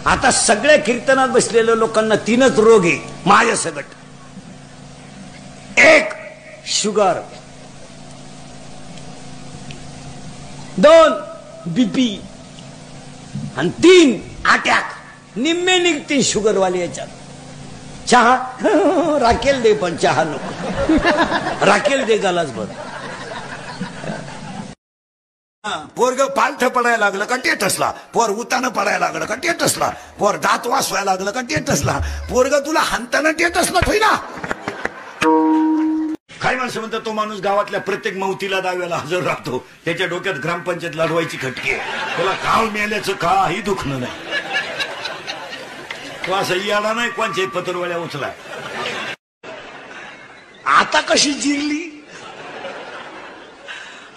आता सगळ्या कीर्तनात बसलेल्या लोकांना 3च रोग आहे माझ्या सगट. 1 शुगर, 2 बीपी आणि 3 अटॅक. निम्मे निघते शुगरवाले याच्यात. चहा राखेल दे पण चहा नको. राखेल दे गालाच भर. पोरग पालथ पडायला लागलं का टेटसला, पोर उतानं पडायला लागलं का टेटसला, पोर दात वासवायला लागलं का टेटसला, पोरग तुला हाणताना टेटसला होईना. काही माणसं म्हणतात तो माणूस गावातल्या प्रत्येक मौतीला दाव्याला हजर राहतो, त्याच्या डोक्यात ग्रामपंचायत लढवायची खटकी आहे, त्याला गाव मेल्याचं काही दुखणं नाही. तो असं याला नाही कोणच्याही पत्रवळ्या उचलाय. आता कशी जिरली.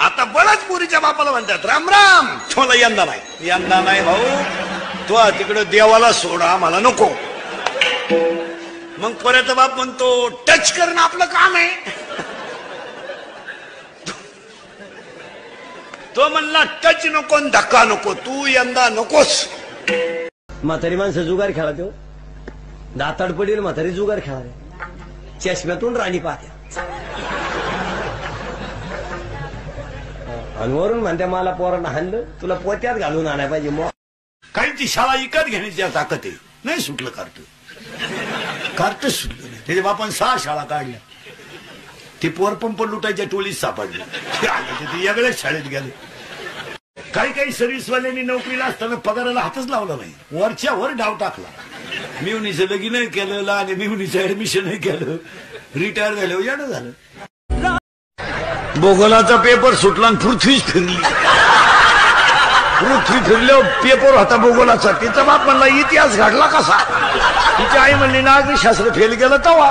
आता बळच पोरीच्या बापाला म्हणतात राम राम. मला यंदा नाही भाऊ, तो तिकडं देवाला सोडा, मला नको. मग पोऱ्याचा बाप म्हणतो टच करणं आपलं काम आहे. तो म्हणला टच नको धक्का नको, तू यंदा नकोस. म्हातारी माणसं जुगार खेळा, तो दाताड पडेल म्हातारी जुगार खेळा, चष्म्यातून राणी पाहत्या आणि वरून म्हणत्या मला पोरांना हाणलं, तुला पोत्यात घालून आणाय पाहिजे. काहींची शाळा विकत घेण्याची ताकद आहे. नाही सुटलं कार्ट सुटलं नाही. त्याच्या बापान 6 शाळा काढल्या. ते पोर पंप लुटायच्या टोळीत सापडले, ते वेगळ्याच शाळेत गेले. काही सर्व्हिसवाल्यांनी नोकरीला असताना पगाराला हातच लावला नाही, वरच्या वर डाव टाकला. मिवनीचं लगीन केलं, लहान मिवनीचं ऍडमिशन केलं, रिटायर झालं, येणं झालं. भूगोलाचा पेपर सुटला आणि पृथ्वीच फिरली. पृथ्वी फिरल्यावर पेपर होता भूगोलाचा. तिचा बाप म्हणला इतिहास घडला कसा. तिची आई म्हणली नागरिकशास्त्र फेल गेलं तवा.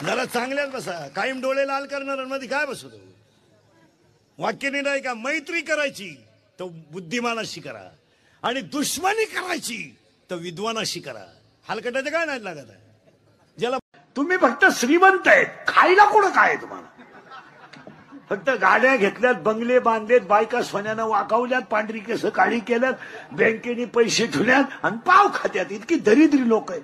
जरा चांगल्याच बसा. कायम डोळे लाल करणाऱ्यांमध्ये काय बसवतो. वाक्याने नाही का, मैत्री करायची तर बुद्धिमानाशी करा आणि दुश्मनी करायची तर विद्वानाशी करा. हलकटाचं काय नाही लागत आहे. ज्याला तुम्ही फक्त श्रीमंत आहेत, खायला कुठं काय तुम्हाला. फक्त गाड्या घेतल्यात, बंगले बांधलेत, बायका सोन्यानं वाकावल्यात, पांढरी केस काळी केल्यात, बँकेने पैसे ठेवल्यात आणि पाव खात्यात. इतकी दरिद्री लोक आहेत.